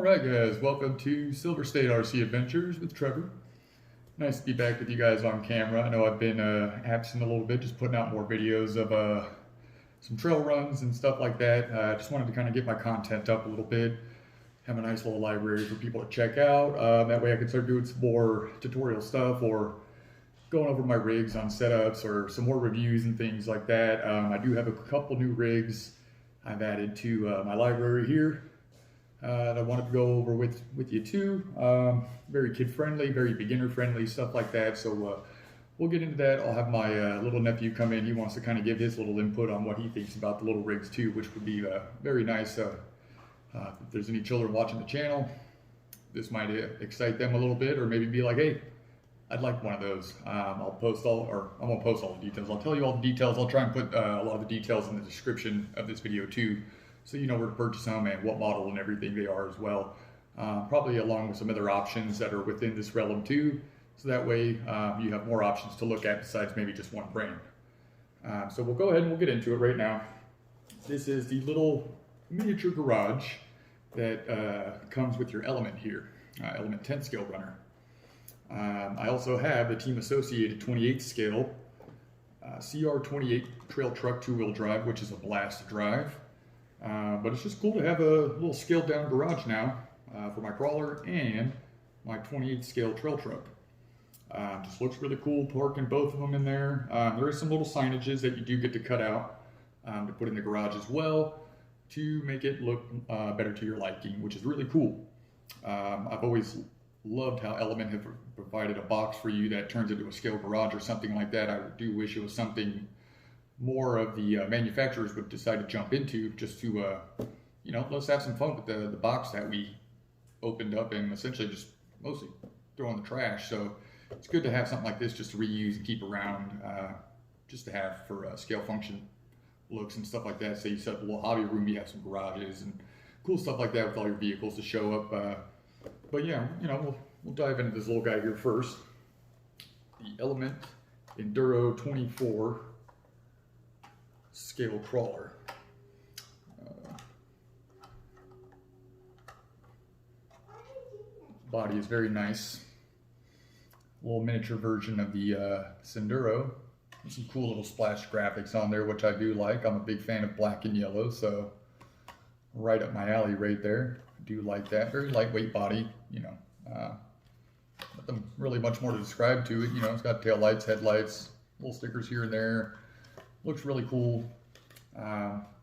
Alright guys, welcome to Silver State RC Adventures with Trevor. Nice to be back with you guys on camera. I know I've been absent a little bit, just putting out more videos of some trail runs and stuff like that. I just wanted to kind of get my content up a little bit, have a nice little library for people to check out. That way I can start doing some more tutorial stuff or going over my rigs on setups or some more reviews and things like that. I do have a couple new rigs I've added to my library here. I wanted to go over with you too. Very kid friendly, very beginner friendly, stuff like that. So we'll get into that. I'll have my little nephew come in. He wants to kind of give his little input on what he thinks about the little rigs too, which would be very nice. If there's any children watching the channel, this might excite them a little bit, or maybe be like, hey, I'd like one of those. I won't post all the details. I'll tell you all the details. I'll try and put a lot of the details in the description of this video too, so you know where to purchase them and what model and everything they are as well. Probably along with some other options that are within this realm too, so that way you have more options to look at besides maybe just one brand. So we'll go ahead and we'll get into it right now. This is the little miniature garage that comes with your Element here, Element 10 scale runner. I also have the Team Associated 28 scale CR28 trail truck two-wheel drive, which is a blast to drive. But it's just cool to have a little scaled down garage now for my crawler and my 28 scale trail truck. Just looks really cool parking both of them in there. There is some little signages that you do get to cut out to put in the garage as well to make it look better to your liking, which is really cool. I've always loved how Element have provided a box for you that turns into a scale garage or something like that. I do wish it was something more of the manufacturers would decide to jump into, just to you know, let's have some fun with the box that we opened up and essentially just mostly throw in the trash. So it's good to have something like this just to reuse and keep around, just to have for scale function looks and stuff like that. Say you set up a little hobby room, you have some garages and cool stuff like that with all your vehicles to show up. But yeah, you know, we'll dive into this little guy here first. The Element Enduro 24 scale crawler. Body is very nice. A little miniature version of the Senduro. Some cool little splash graphics on there, which I do like. I'm a big fan of black and yellow, so right up my alley right there. I do like that. Very lightweight body, you know. Nothing really much more to describe to it. You know, it's got tail lights, headlights, little stickers here and there. Looks really cool.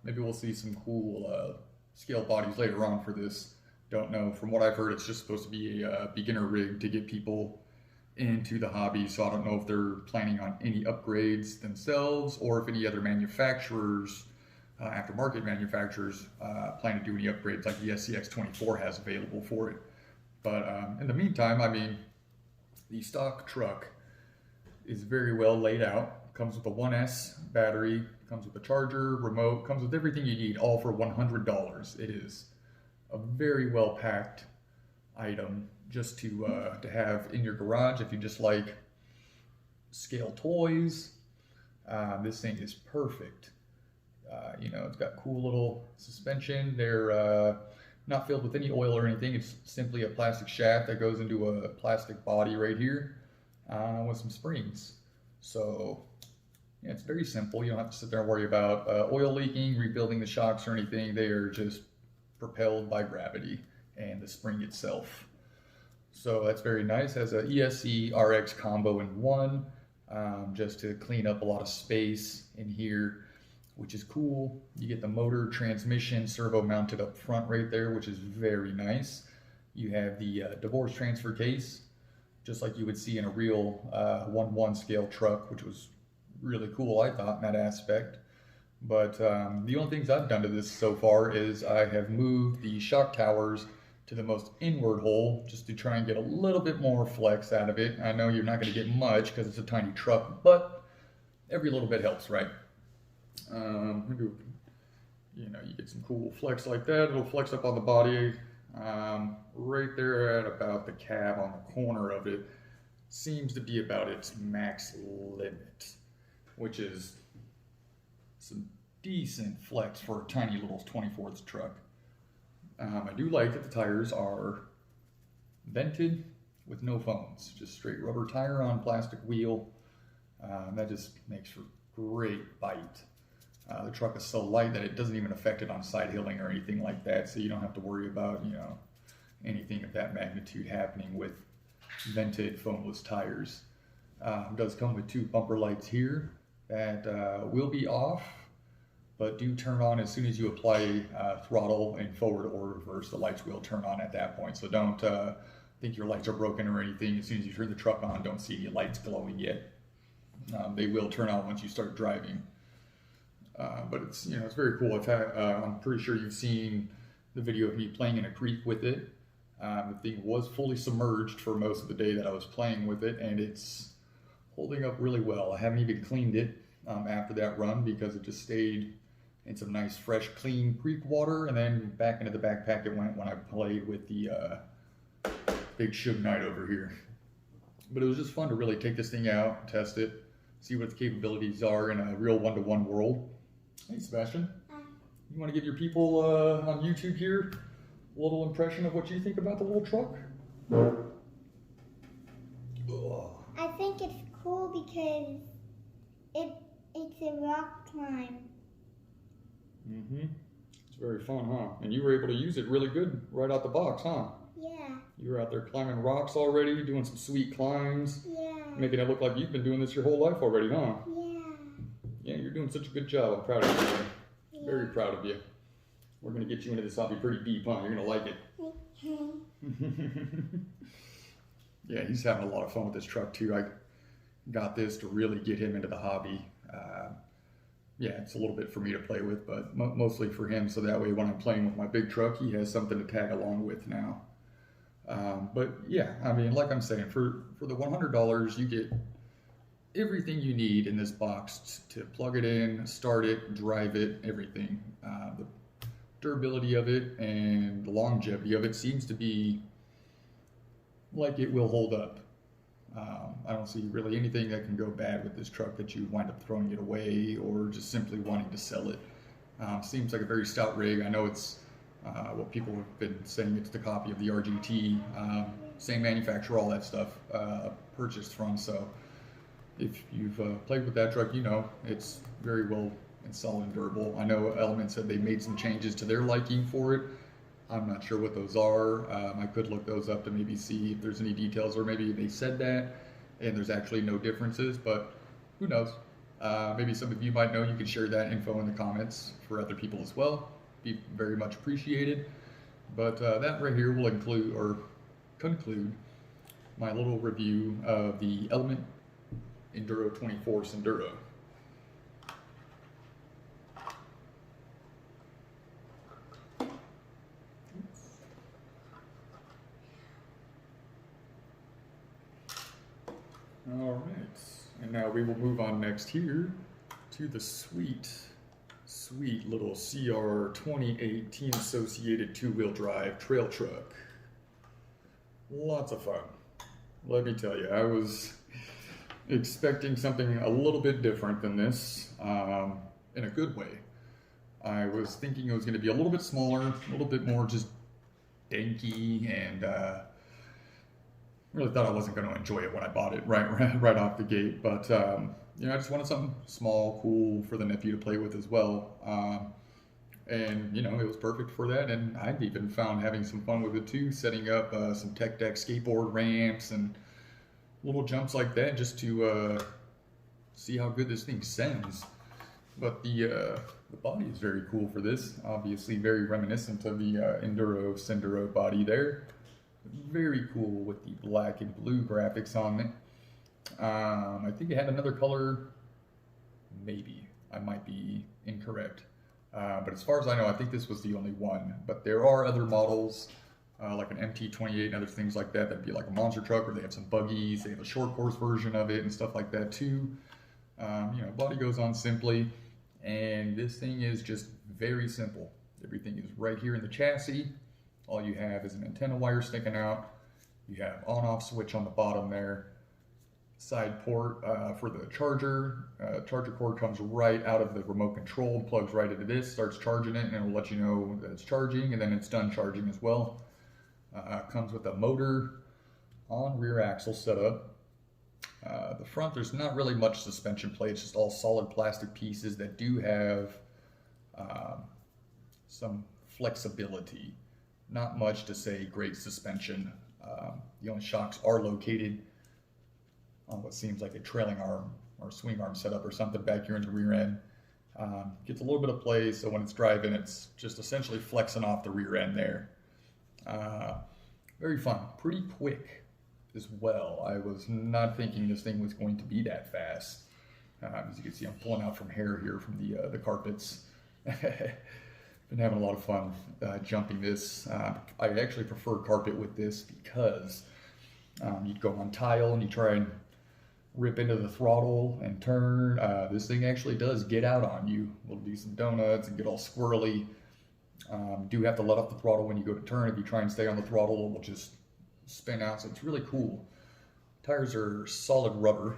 Maybe we'll see some cool scale bodies later on for this. Don't know. From what I've heard, it's just supposed to be a beginner rig to get people into the hobby. So I don't know if they're planning on any upgrades themselves or if any other manufacturers, aftermarket manufacturers, plan to do any upgrades like the SCX24 has available for it. But in the meantime, I mean, the stock truck is very well laid out. Comes with a 1S battery, comes with a charger, remote, comes with everything you need, all for $100. It is a very well packed item just to have in your garage if you just like scale toys. This thing is perfect. You know, it's got cool little suspension. They're not filled with any oil or anything. It's simply a plastic shaft that goes into a plastic body right here with some springs. So yeah, it's very simple. You don't have to sit there and worry about oil leaking, rebuilding the shocks or anything. They are just propelled by gravity and the spring itself. So that's very nice. Has a ESC RX combo in one, just to clean up a lot of space in here, which is cool. You get the motor, transmission, servo mounted up front right there, which is very nice. You have the divorce transfer case, just like you would see in a real 1/1 scale truck, which was really cool, I thought, in that aspect. But the only things I've done to this so far is I have moved the shock towers to the most inward hole just to try and get a little bit more flex out of it. I know you're not going to get much because it's a tiny truck, but every little bit helps, right? Maybe, you know, you get some cool flex like that. It'll flex up on the body right there at about the cab on the corner of it. Seems to be about its max limit, which is some decent flex for a tiny little 24th truck. I do like that the tires are vented with no foams, just straight rubber tire on plastic wheel. That just makes for great bite. The truck is so light that it doesn't even affect it on side hilling or anything like that, so you don't have to worry about, you know, anything of that magnitude happening with vented foamless tires. It does come with 2 bumper lights here that will be off, but do turn on as soon as you apply throttle in forward or reverse. The lights will turn on at that point, so don't think your lights are broken or anything. As soon as you turn the truck on, don't see any lights glowing yet. They will turn on once you start driving. But it's, you know, it's very cool. I'm pretty sure you've seen the video of me playing in a creek with it. The thing was fully submerged for most of the day that I was playing with it, and it's holding up really well. I haven't even cleaned it after that run because it just stayed in some nice, fresh, clean creek water, and then back into the backpack it went when I played with the big Sug Night over here. But it was just fun to really take this thing out, test it, see what its capabilities are in a real one-to-one world. Hey, Sebastian. You want to give your people on YouTube here a little impression of what you think about the little truck? I think it's cool because it's a rock climb. It's very fun, huh? And you were able to use it really good right out the box, huh? Yeah. You were out there climbing rocks already, doing some sweet climbs. Yeah. Making it look like you've been doing this your whole life already, huh? Yeah. Yeah, you're doing such a good job. I'm proud of you, man. Yeah. Very proud of you. We're going to get you into this hobby pretty deep, huh? You're going to like it. Yeah, he's having a lot of fun with this truck, too. I got this to really get him into the hobby. Yeah, it's a little bit for me to play with, but mostly for him, so that way when I'm playing with my big truck, he has something to tag along with now. But yeah, I mean, like I'm saying, for the $100, you get everything you need in this box to plug it in, start it, drive it, everything. The durability of it and the longevity of it seems to be like it will hold up. I don't see really anything that can go bad with this truck that you wind up throwing it away or just simply wanting to sell it. Seems like a very stout rig. I know it's what people have been saying, it's the copy of the RGT, same manufacturer, all that stuff, purchased from. So if you've played with that truck, you know it's very well and solid and durable. I know Element said they made some changes to their liking for it. I'm not sure what those are. I could look those up to maybe see if there's any details, or maybe they said that and there's actually no differences, but who knows? Maybe some of you might know. You can share that info in the comments for other people as well. Be very much appreciated. But that right here will include or conclude my little review of the Element Enduro 24 Senduro. All right, and now we will move on next here to the sweet little CR28 Team Associated 2-wheel drive trail truck. Lots of fun. Let me tell you, I was expecting something a little bit different than this, in a good way. I was thinking it was going to be a little bit smaller, a little bit more just danky, and really thought I wasn't going to enjoy it when I bought it right off the gate. But you know, I just wanted something small, cool for the nephew to play with as well. And you know, it was perfect for that. And I've even found having some fun with it too, setting up some tech deck skateboard ramps and little jumps like that, just to see how good this thing sends. But the body is very cool for this. Obviously, very reminiscent of the Enduro Senduro body there. Very cool with the black and blue graphics on it. I think it had another color, maybe. I might be incorrect. But as far as I know, I think this was the only one. But there are other models, like an MT28 and other things like that, that'd be like a monster truck, or they have some buggies, they have a short course version of it and stuff like that too. You know, body goes on simply, and this thing is just very simple. Everything is right here in the chassis. All you have is an antenna wire sticking out. You have on-off switch on the bottom there. side port for the charger. Charger cord comes right out of the remote control, plugs right into this, starts charging it, and it'll let you know that it's charging, and then it's done charging as well. Comes with a motor on rear axle setup. The front, there's not really much suspension plate, it's just all solid plastic pieces that do have some flexibility. Not much to say great suspension. The only shocks are located on what seems like a trailing arm or swing arm setup or something back here in the rear end. Gets a little bit of play, so when it's driving, it's just essentially flexing off the rear end there. Very fun, pretty quick as well. I was not thinking this thing was going to be that fast. As you can see, I'm pulling out from hair here from the carpets. Been having a lot of fun jumping this. I actually prefer carpet with this because you'd go on tile and you try and rip into the throttle and turn. This thing actually does get out on you. We'll do some donuts and get all squirrely. Do have to let off the throttle when you go to turn. If you try and stay on the throttle, it will just spin out. So it's really cool. Tires are solid rubber,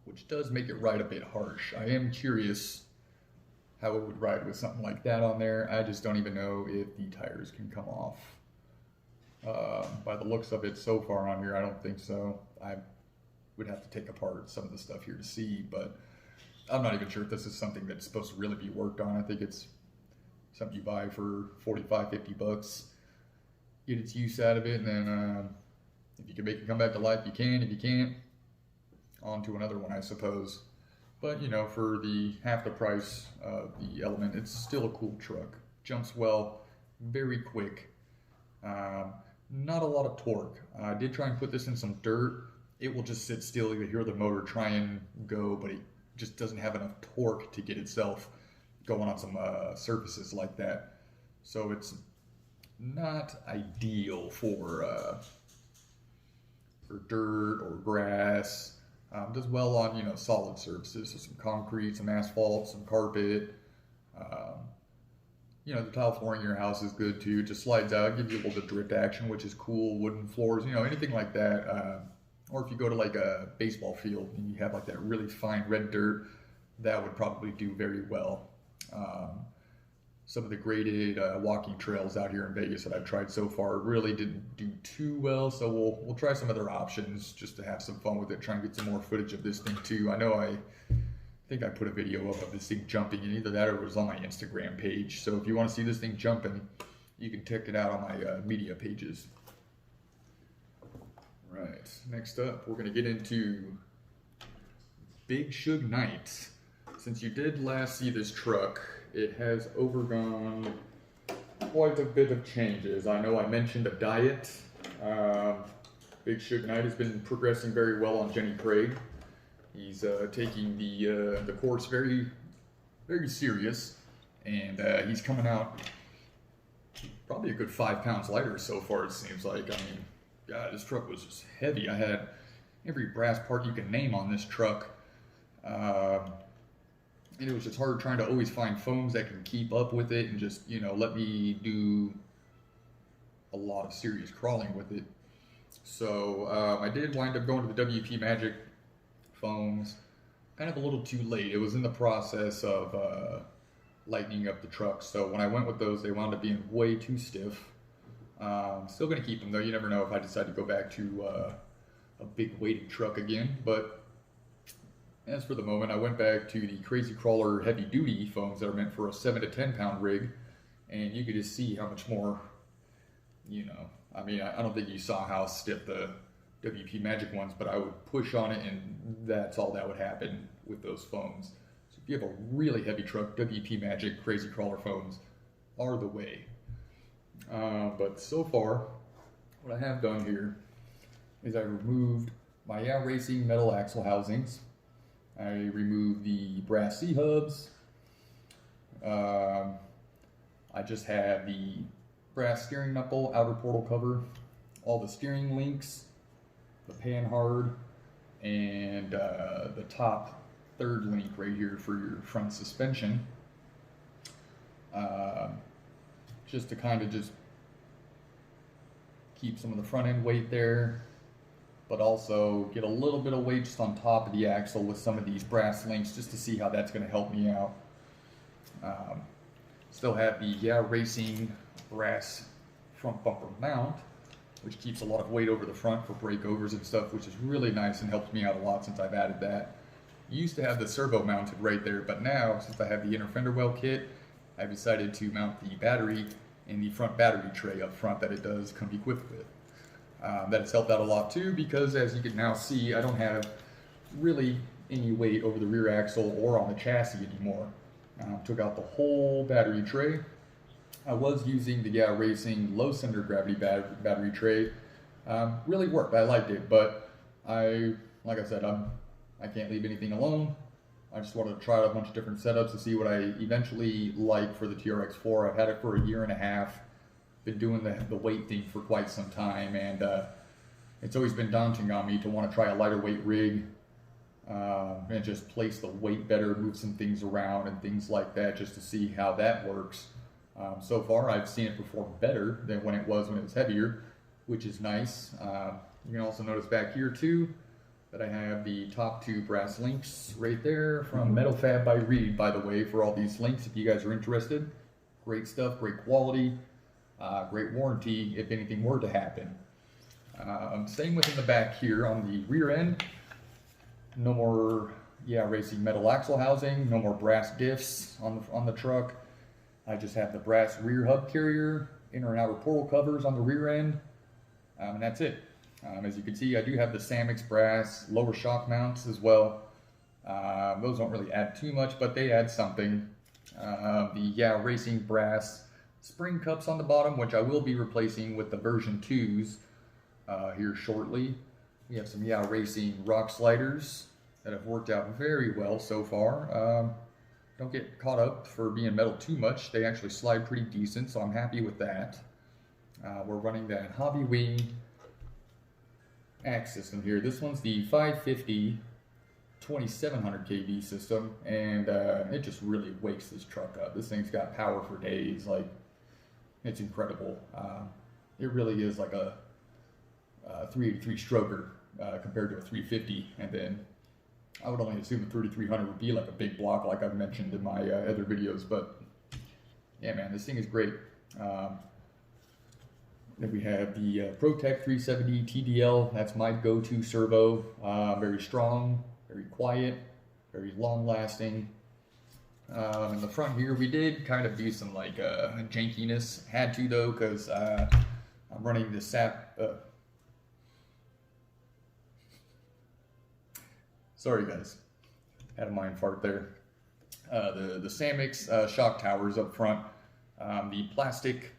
which does make it ride a bit harsh. I am curious how it would ride with something like that on there. I just don't even know if the tires can come off. By the looks of it so far on here, I don't think so. I would have to take apart some of the stuff here to see, but I'm not even sure if this is something that's supposed to really be worked on. I think it's something you buy for 45, 50 bucks, get its use out of it, and then if you can make it come back to life, you can. If you can't, on to another one, I suppose. But, you know, for the half the price of the Element, it's still a cool truck. Jumps well, very quick. Not a lot of torque. I did try and put this in some dirt. It will just sit still. You hear the motor try and go, but it just doesn't have enough torque to get itself going on some surfaces like that. So it's not ideal for dirt or grass. Does well on, you know, solid surfaces, so some concrete, some asphalt, some carpet. You know, the tile flooring in your house is good too. It just slides out, gives you a little bit of drift action, which is cool. Wooden floors, you know, anything like that. Or if you go to like a baseball field and you have like that really fine red dirt, that would probably do very well. Some of the graded walking trails out here in Vegas that I've tried so far really didn't do too well, so we'll try some other options just to have some fun with it, try and get some more footage of this thing too. I know I think I put a video up of this thing jumping, and either that or it was on my Instagram page, so if you want to see this thing jumping, you can check it out on my media pages. Right, next up, we're going to get into Big Sug Night. Since you did last see this truck, it has overgone quite a bit of changes. I know I mentioned a diet. Big Sug Night has been progressing very well on Jenny Craig. He's taking the course very, very serious, and he's coming out probably a good 5 pounds lighter so far, it seems like. I mean, God, this truck was just heavy. I had every brass part you can name on this truck. And it was just hard trying to always find foams that can keep up with it and just, you know, let me do a lot of serious crawling with it. So I did wind up going to the WP Magic foams kind of a little too late. It was in the process of lightening up the truck. So when I went with those, they wound up being way too stiff. Still going to keep them though. You never know if I decide to go back to a big weighted truck again, but as for the moment, I went back to the Crazy Crawler heavy duty foams that are meant for a 7 to 10 pound rig, and you could just see how much more, you know, I mean, I don't think you saw how stiff the WP Magic ones, but I would push on it and that's all that would happen with those foams. So if you have a really heavy truck, WP Magic Crazy Crawler foams are the way. But so far, what I have done here is I removed my Racing metal axle housings. I removed the brass C-hubs. I just have the brass steering knuckle, outer portal cover, all the steering links, the panhard, and the top third link right here for your front suspension. Just to kind of just keep some of the front end weight there. but also get a little bit of weight just on top of the axle with some of these brass links just to see how that's going to help me out. Still have the Racing brass front bumper mount, which keeps a lot of weight over the front for breakovers and stuff, which is really nice and helps me out a lot since I've added that. Used to have the servo mounted right there, but now since I have the inner fender well kit, I've decided to mount the battery in the front battery tray up front that it does come equipped with. That has helped out a lot too, because as you can now see, I don't have really any weight over the rear axle or on the chassis anymore. Took out the whole battery tray. I was using the Racing low center gravity battery tray. Really worked. I liked it, but like I said, I can't leave anything alone. I just wanted to try out a bunch of different setups to see what I eventually like for the TRX4. I've had it for a year and a half. Been doing the weight thing for quite some time, and it's always been daunting on me to want to try a lighter weight rig and just place the weight better, move some things around and things like that, just to see how that works. So far, I've seen it perform better than when it was heavier, which is nice. You can also notice back here too that I have the top two brass links right there from Metal Fab by Reed, by the way, for all these links if you guys are interested. Great stuff, great quality, great warranty if anything were to happen. Same within the back here on the rear end. No more Racing metal axle housing, no more brass diffs on the truck. I just have the brass rear hub carrier, inner and outer portal covers on the rear end, and that's it. As you can see, I do have the Samix brass lower shock mounts as well. Those don't really add too much, but they add something. The Racing brass spring cups on the bottom, which I will be replacing with the version 2s here shortly. We have some Racing rock sliders that have worked out very well so far. Don't get caught up for being metal too much. They actually slide pretty decent, so I'm happy with that. We're running that Hobby Wing axe system here. This one's the 550 2700 kV system, and it just really wakes this truck up. This thing's got power for days. Like, it's incredible. It really is like a 383 stroker compared to a 350, and then I would only assume the 3300 would be like a big block, like I've mentioned in my other videos. But yeah, man, this thing is great. Then we have the ProTech 370 TDL. That's my go-to servo. Very strong, very quiet, very long-lasting. In the front here, we did kind of do some like jankiness. Had to though, because I'm running the SAP. Sorry guys, had a mind fart there. The Samix shock towers up front. The plastic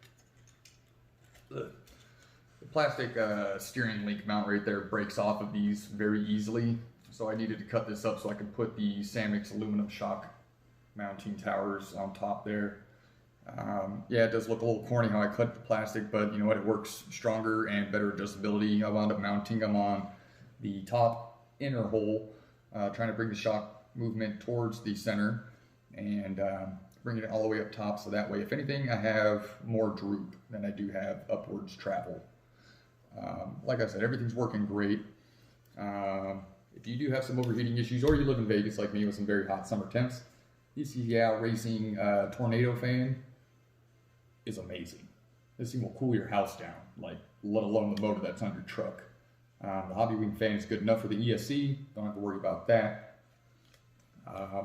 steering link mount right there breaks off of these very easily. So I needed to cut this up so I could put the Samix aluminum shock mounting towers on top there. Yeah, it does look a little corny how I cut the plastic, but you know what, it works stronger and better adjustability. I wound up mounting them on the top inner hole, trying to bring the shock movement towards the center and bring it all the way up top, so that way, if anything, I have more droop than I do have upwards travel. Like I said, everything's working great. If you do have some overheating issues, or you live in Vegas like me with some very hot summer temps, this Racing Tornado fan is amazing. This thing will cool your house down, like, let alone the motor that's on your truck. The Hobby Wing fan is good enough for the ESC, don't have to worry about that.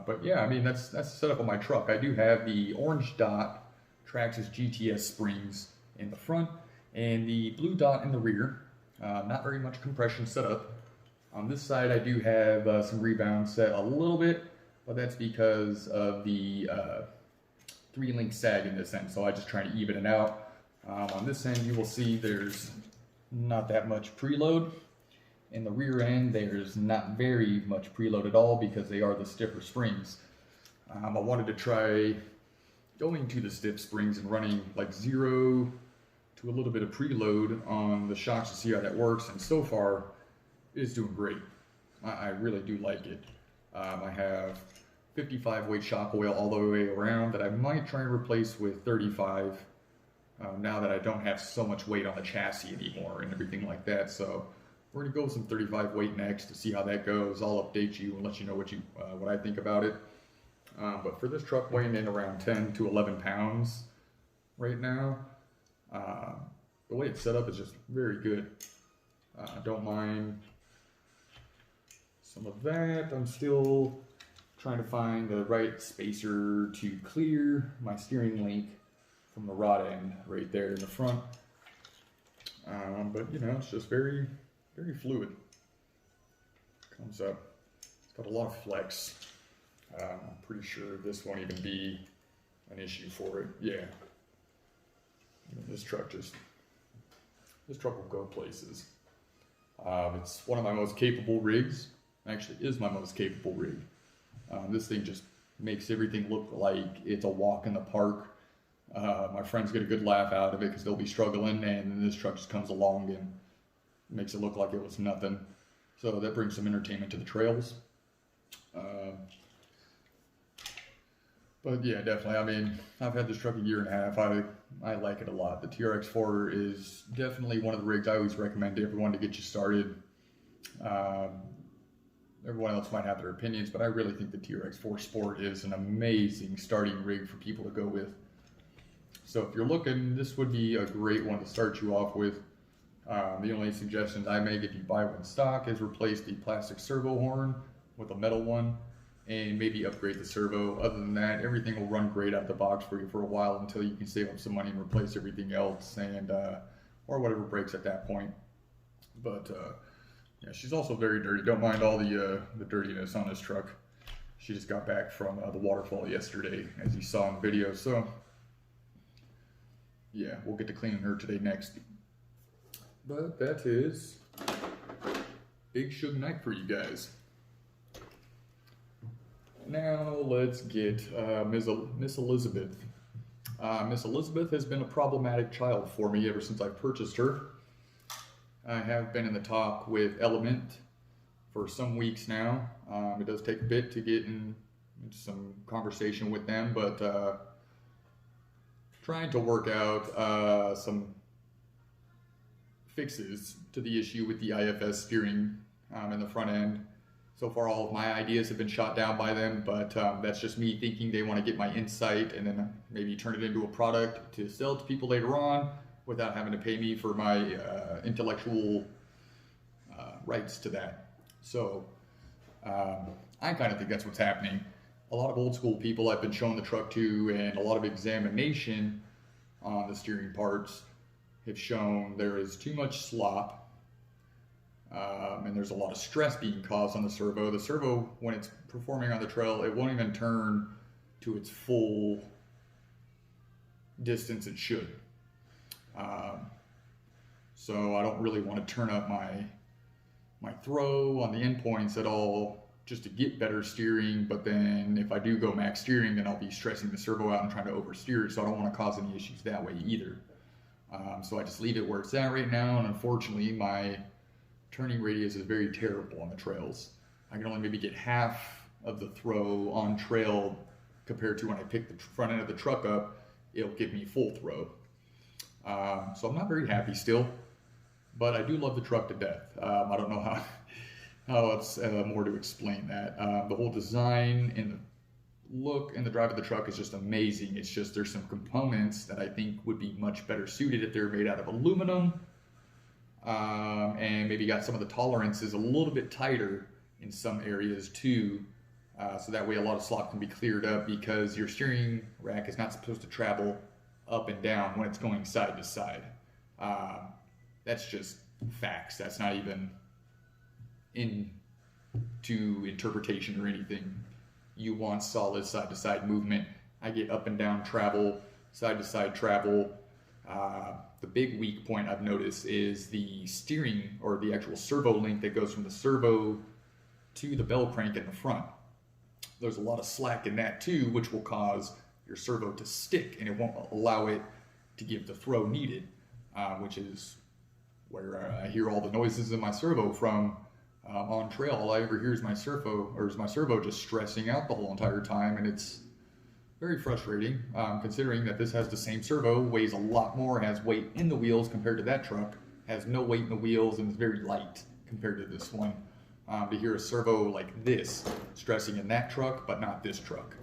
But yeah, I mean, that's the setup of my truck. I do have the orange dot Traxxas GTS springs in the front and the blue dot in the rear. Not very much compression setup. On this side, I do have some rebound set a little bit, but that's because of the 3-link sag in this end, so I just try to even it out. On this end, you will see there's not that much preload. In the rear end, there's not very much preload at all because they are the stiffer springs. I wanted to try going to the stiff springs and running like 0 to a little bit of preload on the shocks to see how that works, and so far it's doing great. I really do like it. I have 55 weight shock oil all the way around that I might try and replace with 35 now that I don't have so much weight on the chassis anymore and everything like that. So We're gonna go with some 35 weight next to see how that goes. I'll update you and let you know what I think about it. But for this truck, weighing in around 10 to 11 pounds right now, the way it's set up is just very good. I don't mind some of that. I'm still trying to find the right spacer to clear my steering link from the rod end right there in the front. But you know, it's just very, very fluid. Comes up. It's got a lot of flex. I'm pretty sure this won't even be an issue for it. Yeah. I mean, this truck will go places. It's one of my most capable rigs. Actually, is my most capable rig. This thing just makes everything look like it's a walk in the park. My friends get a good laugh out of it because they'll be struggling, and then this truck just comes along and makes it look like it was nothing. So that brings some entertainment to the trails. But yeah, definitely. I mean, I've had this truck a year and a half. I like it a lot. The TRX4 is definitely one of the rigs I always recommend to everyone to get you started. Everyone else might have their opinions, but I really think the TRX4 Sport is an amazing starting rig for people to go with. So if you're looking, this would be a great one to start you off with. The only suggestions I make if you buy one stock is replace the plastic servo horn with a metal one and maybe upgrade the servo. Other than that, everything will run great out the box for you for a while until you can save up some money and replace everything else and or whatever breaks at that point. But yeah, she's also very dirty. Don't mind all the dirtiness on this truck. She just got back from the waterfall yesterday, as you saw in the video. So yeah, we'll get to cleaning her today next. But that is big Sug Night for you guys. Now let's get Miss Elizabeth. Miss Elizabeth has been a problematic child for me ever since I purchased her. I have been in the talk with Element for some weeks now. It does take a bit to get into some conversation with them, but trying to work out some fixes to the issue with the IFS steering in the front end. So far, all of my ideas have been shot down by them, but that's just me thinking they want to get my insight and then maybe turn it into a product to sell to people later on without having to pay me for my intellectual rights to that. So I kind of think that's what's happening. A lot of old school people I've been showing the truck to and a lot of examination on the steering parts have shown there is too much slop. And there's a lot of stress being caused on the servo. The servo, when it's performing on the trail, it won't even turn to its full distance it should. So I don't really want to turn up my throw on the endpoints at all just to get better steering, but then if I do go max steering, then I'll be stressing the servo out and trying to oversteer, so I don't want to cause any issues that way either. So I just leave it where it's at right now, and unfortunately my turning radius is very terrible on the trails. I can only maybe get half of the throw on trail compared to when I pick the front end of the truck up, it'll give me full throw. So I'm not very happy still, but I do love the truck to death. I don't know how else more to explain that. The whole design and the look and the drive of the truck is just amazing. It's just there's some components that I think would be much better suited if they were made out of aluminum. And maybe got some of the tolerances a little bit tighter in some areas too, so that way a lot of slop can be cleared up, because your steering rack is not supposed to travel up and down when it's going side to side. That's just facts. That's not even into interpretation or anything. You want solid side to side movement. I get up and down travel, side to side travel. The big weak point I've noticed is the steering, or the actual servo link that goes from the servo to the bell crank in the front. There's a lot of slack in that too, which will cause your servo to stick, and it won't allow it to give the throw needed, which is where I hear all the noises in my servo from. On trail, all I ever hear is my servo just stressing out the whole entire time, and it's very frustrating, considering that this has the same servo, weighs a lot more, has weight in the wheels compared to that truck, has no weight in the wheels, and is very light compared to this one. To hear a servo like this stressing in that truck, but not this truck.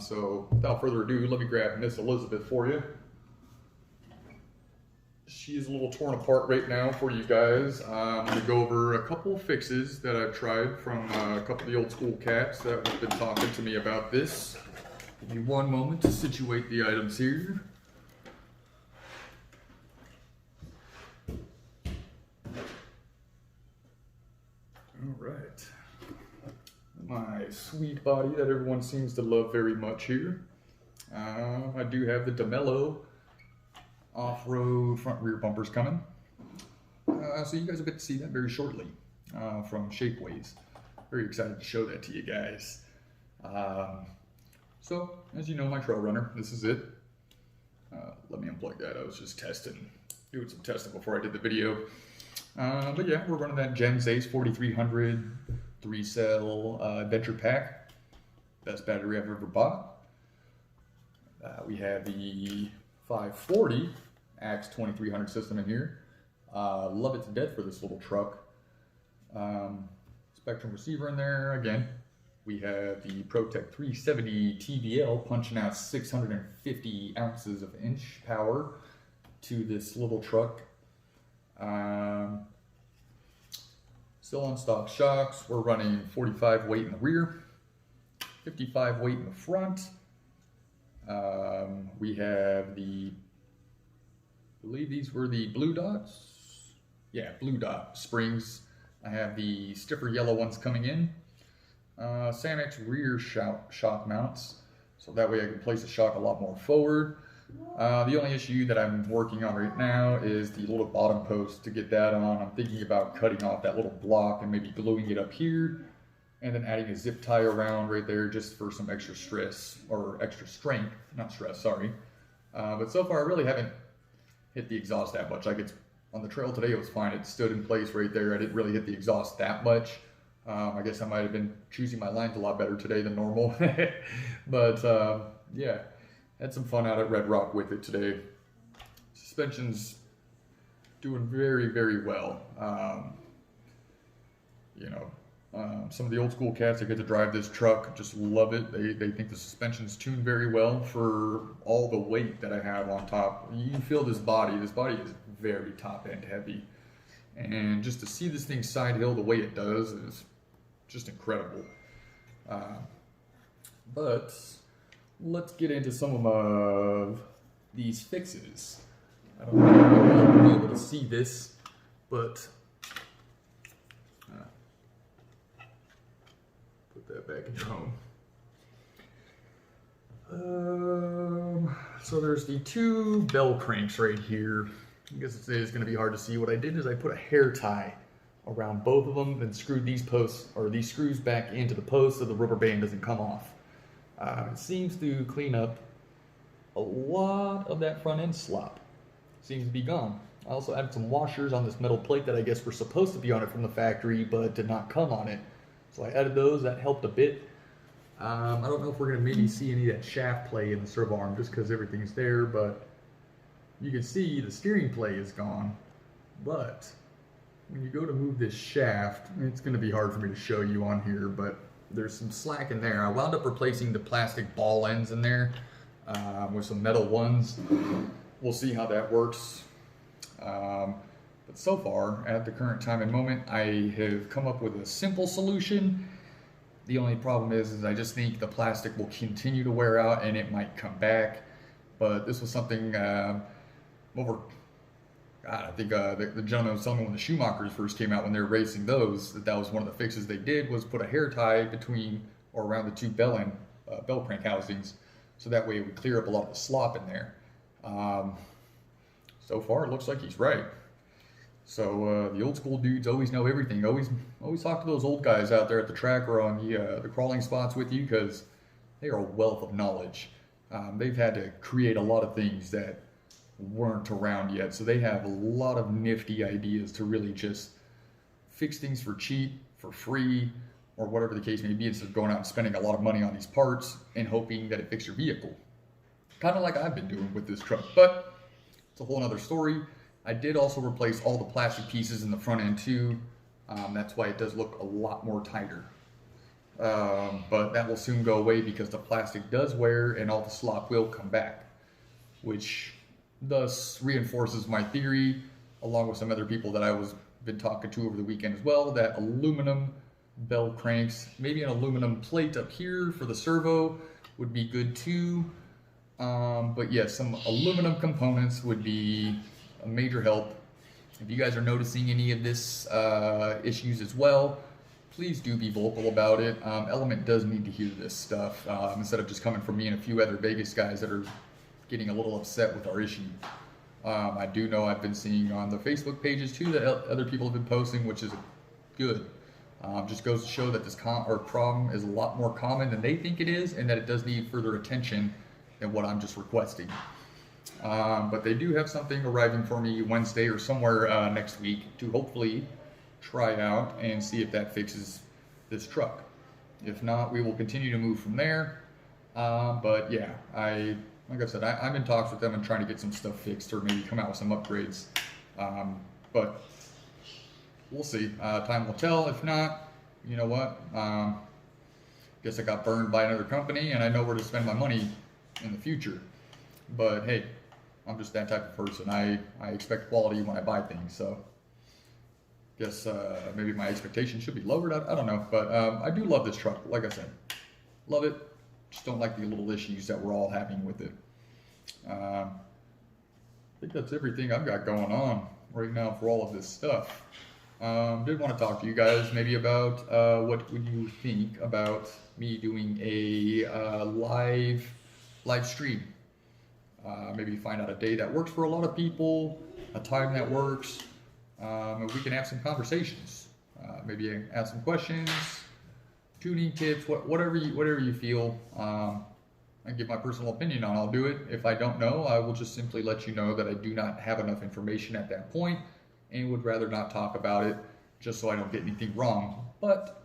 So without further ado, let me grab Miss Elizabeth for you. She is a little torn apart right now for you guys. I'm going to go over a couple fixes that I've tried from a couple of the old school cats that have been talking to me about this. Give me one moment to situate the items here. All right. My sweet body that everyone seems to love very much here. I do have the DeMello off-road front rear bumpers coming. So you guys will get to see that very shortly from Shapeways. Very excited to show that to you guys. So, as you know, my trail runner, this is it. Let me unplug that. I was just doing some testing before I did the video. But yeah, we're running that Gems Ace 4300 3-cell adventure pack. Best battery I've ever bought. We have the 540 Axe 2300 system in here. Love it to death for this little truck. Spectrum receiver in there again. We have the ProTech 370 TBL punching out 650 ounces of inch power to this little truck. Still on stock shocks. We're running 45 weight in the rear, 55 weight in the front. We have the, I believe these were the blue dots. Yeah, blue dot springs. I have the stiffer yellow ones coming in. Samex rear shock mounts, so that way I can place the shock a lot more forward. The only issue that I'm working on right now is the little bottom post. To get that on, I'm thinking about cutting off that little block and maybe gluing it up here, and then adding a zip tie around right there just for some extra stress, or extra strength, not stress, sorry. But so far I really haven't hit the exhaust that much. Like, it's on the trail today, it was fine. It stood in place right there. I didn't really hit the exhaust that much. I guess I might have been choosing my lines a lot better today than normal. But yeah, had some fun out at Red Rock with it today. Suspension's doing very, very well. Some of the old school cats that get to drive this truck just love it. They think the suspension's tuned very well for all the weight that I have on top. You can feel this body. This body is very top end heavy. And just to see this thing side hill the way it does is just incredible. But let's get into some of these fixes. I don't know if you'll be able to see this, but put that back in your home. So there's the two bell cranks right here. I guess it's going to be hard to see. What I did is I put a hair tie around both of them, then screwed these posts, or these screws, back into the post so the rubber band doesn't come off. It seems to clean up a lot of that front end slop. Seems to be gone. I also added some washers on this metal plate that I guess were supposed to be on it from the factory, but did not come on it. So I added those. That helped a bit. I don't know if we're going to maybe see any of that shaft play in the servo arm just because everything's there, but you can see the steering play is gone. But when you go to move this shaft, it's going to be hard for me to show you on here, but there's some slack in there. I wound up replacing the plastic ball ends in there with some metal ones. We'll see how that works. But so far, at the current time and moment, I have come up with a simple solution. The only problem is I just think the plastic will continue to wear out and it might come back. But this was something I think the gentleman was telling me when the Schumachers first came out, when they were racing those, that was one of the fixes they did, was put a hair tie between or around the two bell crank housings, so that way it would clear up a lot of the slop in there. So far, it looks like he's right. So the old school dudes always know everything. Always talk to those old guys out there at the track or on the crawling spots with you, because they are a wealth of knowledge. They've had to create a lot of things that weren't around yet, so they have a lot of nifty ideas to really just fix things for cheap, for free, or whatever the case may be, instead of going out and spending a lot of money on these parts and hoping that it fixes your vehicle. Kind of like I've been doing with this truck, but it's a whole other story. I did also replace all the plastic pieces in the front end too. That's why it does look a lot more tighter. But that will soon go away because the plastic does wear and all the slop will come back, which thus reinforces my theory, along with some other people that I was been talking to over the weekend as well, that aluminum bell cranks, maybe an aluminum plate up here for the servo would be good too. But yes, some aluminum components would be a major help. If you guys are noticing any of this issues as well, please do be vocal about it. Element does need to hear this stuff instead of just coming from me and a few other Vegas guys that are getting a little upset with our issue. I do know I've been seeing on the Facebook pages too that other people have been posting, which is good. Just goes to show that this problem is a lot more common than they think it is, and that it does need further attention than what I'm just requesting. But they do have something arriving for me Wednesday or somewhere next week to hopefully try out and see if that fixes this truck. If not, we will continue to move from there. But yeah, like I said, I'm in talks with them and trying to get some stuff fixed or maybe come out with some upgrades. But we'll see. Time will tell. If not, you know what? Guess I got burned by another company and I know where to spend my money in the future. But hey, I'm just that type of person. I expect quality when I buy things. So guess maybe my expectations should be lowered. I don't know. But I do love this truck. Like I said, love it. Just don't like the little issues that we're all having with it. I think that's everything I've got going on right now for all of this stuff. Did want to talk to you guys maybe about what would you think about me doing a live stream. Maybe find out a day that works for a lot of people, a time that works, and we can have some conversations. Maybe ask some questions, tuning tips, whatever you feel. I give my personal opinion on. I'll do it. If I don't know, I will just simply let you know that I do not have enough information at that point and would rather not talk about it just so I don't get anything wrong. But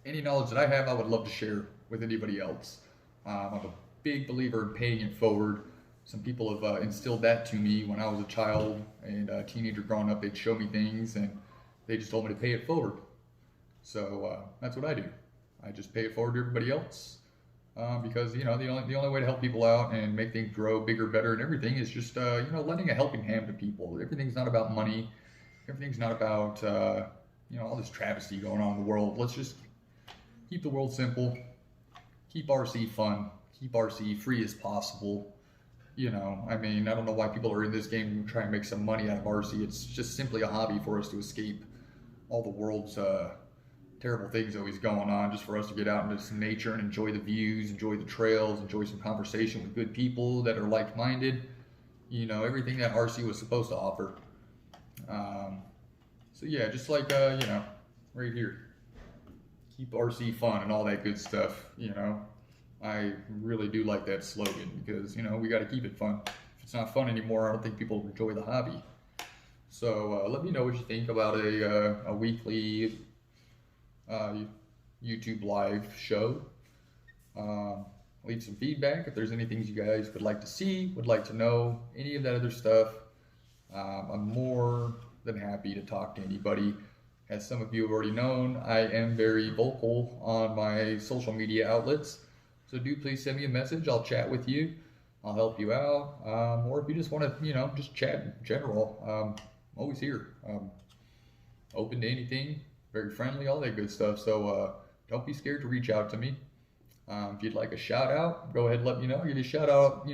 any knowledge that I have, I would love to share with anybody else. I'm a big believer in paying it forward. Some people have instilled that to me when I was a child and a teenager growing up. They'd show me things and they just told me to pay it forward. So that's what I do. I just pay it forward to everybody else because the only way to help people out and make things grow bigger, better, and everything is just lending a helping hand to people. Everything's not about money. Everything's not about all this travesty going on in the world. Let's just keep the world simple. Keep RC fun. Keep RC free as possible. I don't know why people are in this game to try and make some money out of RC. It's just simply a hobby for us to escape all the world's terrible things always going on, just for us to get out into some nature and enjoy the views, enjoy the trails, enjoy some conversation with good people that are like-minded. Everything that RC was supposed to offer. So yeah, just like right here, keep RC fun and all that good stuff. I really do like that slogan because we got to keep it fun. If it's not fun anymore, I don't think people enjoy the hobby. So let me know what you think about a weekly YouTube live show. Leave some feedback if there's anything you guys would like to see, would like to know, any of that other stuff. I'm more than happy to talk to anybody. As some of you have already known, I am very vocal on my social media outlets. So do please send me a message. I'll chat with you. I'll help you out. Or if you just want to, just chat in general, I'm always here. Open to anything, very friendly, all that good stuff. So don't be scared to reach out to me. If you'd like a shout out, go ahead and let me know. Give you a shout out,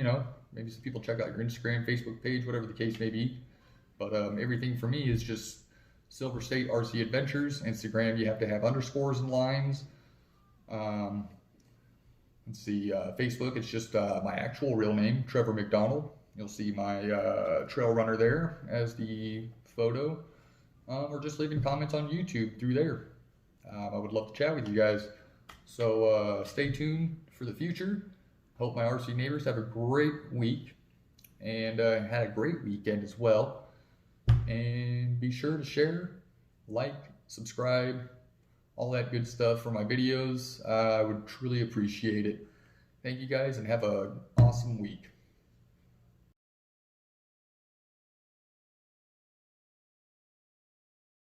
maybe some people check out your Instagram, Facebook page, whatever the case may be. But everything for me is just Silver State RC Adventures. Instagram, you have to have underscores and lines. Let's see, Facebook, it's just my actual real name, Trevor McDonald. You'll see my trail runner there as the photo. Or just leaving comments on YouTube through there. I would love to chat with you guys. So stay tuned for the future. Hope my RC neighbors have a great week and had a great weekend as well. And be sure to share, like, subscribe, all that good stuff for my videos. I would truly appreciate it. Thank you guys and have an awesome week.